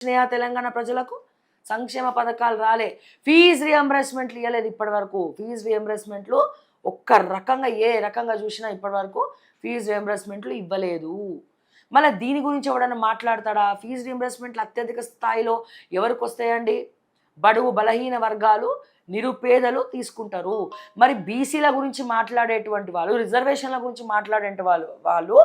వచ్చినాయా తెలంగాణ ప్రజలకు? సంక్షేమ పథకాలు రాలే. ఫీజు రియంబర్స్మెంట్లు ఇవ్వలేదు ఇప్పటి వరకు. ఫీజు రియంబర్స్మెంట్లు ఒక్క రకంగా ఏ రకంగా చూసినా ఇప్పటి వరకు ఫీజు రియంబర్స్మెంట్లు ఇవ్వలేదు. మళ్ళీ దీని గురించి ఎవడన్నా మాట్లాడతాడా? ఫీజు రియంబర్స్మెంట్లు అత్యధిక స్థాయిలో ఎవరికి వస్తాయండి? బడుగు బలహీన వర్గాలు, నిరుపేదలు తీసుకుంటారు. మరి బీసీల గురించి మాట్లాడేటువంటి వాళ్ళు, రిజర్వేషన్ల గురించి వాళ్ళు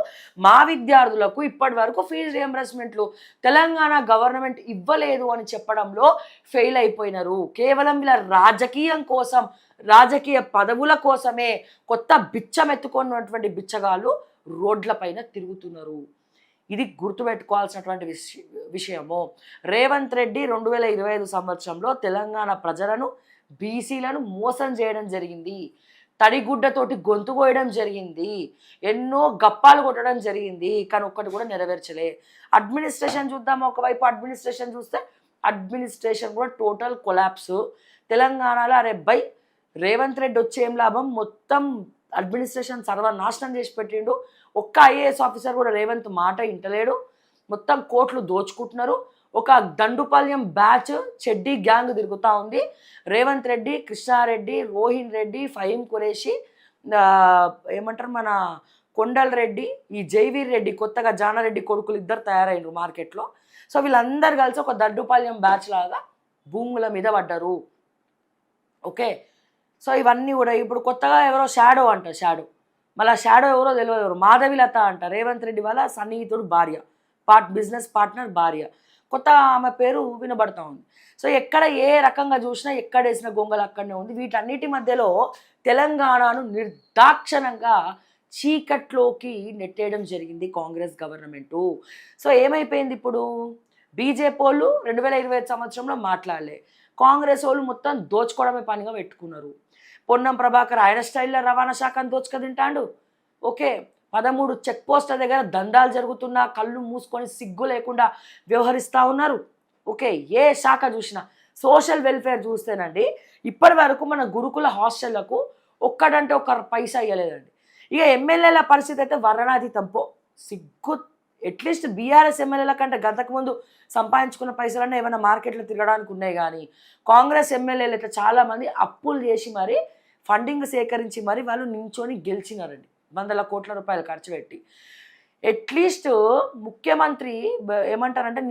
మా విద్యార్థులకు ఇప్పటి వరకు ఫీజు రియంబర్స్మెంట్లు తెలంగాణ గవర్నమెంట్ ఇవ్వలేదు అని చెప్పడంలో ఫెయిల్ అయిపోయినారు. కేవలం వీళ్ళ రాజకీయం కోసం, రాజకీయ పదవుల కోసమే కొత్త బిచ్చమెత్తుకున్నటువంటి బిచ్చగాళ్ళు రోడ్లపైన తిరుగుతున్నారు. ఇది గుర్తుపెట్టుకోవాల్సినటువంటి విషయము. రేవంత్ రెడ్డి 2025 సంవత్సరంలో తెలంగాణ ప్రజలను, బీసీలను మోసం చేయడం జరిగింది. తడిగుడ్డతోటి గొంతు కోయడం జరిగింది. ఎన్నో గప్పాలు కొట్టడం జరిగింది. కానీ ఒక్కటి కూడా నెరవేర్చలే. అడ్మినిస్ట్రేషన్ చూద్దాం. ఒకవైపు అడ్మినిస్ట్రేషన్ చూస్తే అడ్మినిస్ట్రేషన్ కూడా టోటల్ కొలాప్స్. తెలంగాణలో అరే బై రేవంత్ రెడ్డి వచ్చే ఏం లాభం? మొత్తం అడ్మినిస్ట్రేషన్ సర్వనాశనం చేసి పెట్టిండు. ఒక్క ఐఏఎస్ ఆఫీసర్ కూడా రేవంత్ మాట ఇంటలేడు. మొత్తం కోట్లు దోచుకుంటున్నారు. ఒక దండుపాల్యం బ్యాచ్ చెడ్డీ గ్యాంగ్ తిరుగుతూ ఉంది. రేవంత్ రెడ్డి, కృష్ణారెడ్డి, రోహిన్ రెడ్డి, ఫహీం ఖురేషి, ఏమంటారు మన కొండల్ రెడ్డి, ఈ జైవీర్ రెడ్డి, కొత్తగా జానారెడ్డి కొడుకులు ఇద్దరు తయారైనరు మార్కెట్లో. సో వీళ్ళందరూ కలిసి ఒక దండుపాల్యం బ్యాచ్ లాగా భూముల మీద పడ్డారు. ఓకే, సో ఇవన్నీ కూడా ఇప్పుడు కొత్తగా ఎవరో షాడో అంట. మళ్ళీ షాడో ఎవరో తెలియదు. ఎవరు? మాధవిలత అంట, రేవంత్ రెడ్డి వాళ్ళ సన్నిహితుడు భార్య, బిజినెస్ పార్ట్నర్ భార్య. కొత్తగా ఆమె పేరు వినబడతా ఉంది. సో ఎక్కడ ఏ రకంగా చూసినా, ఎక్కడ వేసిన గొంగలు అక్కడనే ఉంది. వీటన్నిటి మధ్యలో తెలంగాణను నిర్దాక్షణంగా చీకట్లోకి నెట్టేయడం జరిగింది కాంగ్రెస్ గవర్నమెంటు. సో ఏమైపోయింది ఇప్పుడు? బీజేపీ వాళ్ళు 2025 సంవత్సరంలో మాట్లాడలే. కాంగ్రెస్ వాళ్ళు మొత్తం దోచుకోవడమే పనిగా పెట్టుకున్నారు. పొన్నం ప్రభాకర్ ఆయన స్టైల్లో రవాణా శాఖను దోచుక తింటాడు. ఓకే, 13 చెక్ పోస్టుల దగ్గర దందాలు జరుగుతున్నా కళ్ళు మూసుకొని సిగ్గు లేకుండా వ్యవహరిస్తూ ఉన్నారు. ఓకే, ఏ శాఖ చూసినా సోషల్ వెల్ఫేర్ చూస్తేనండి ఇప్పటి వరకు మన గురుకుల హాస్టళ్లకు ఒక్కడంటే ఒక్క పైసా ఇవ్వలేదండి. ఇక ఎమ్మెల్యేల పరిస్థితి అయితే వర్ణనాతీతం. సిగ్గు. అట్లీస్ట్ బీఆర్ఎస్ ఎమ్మెల్యేల కంటే గతకుముందు సంపాదించుకున్న పైసలన్నీ ఏమైనా మార్కెట్లో తిరగడానికి ఉన్నాయి. కానీ కాంగ్రెస్ ఎమ్మెల్యేలు అయితే చాలామంది అప్పులు చేసి మరి ఫండింగ్ సేకరించి మరి వాళ్ళు నించొని గెలిచినారండి. 100 కోట్ల రూపాయలు ఖర్చు పెట్టి. అట్లీస్ట్ ముఖ్యమంత్రి ఏమంటారంటే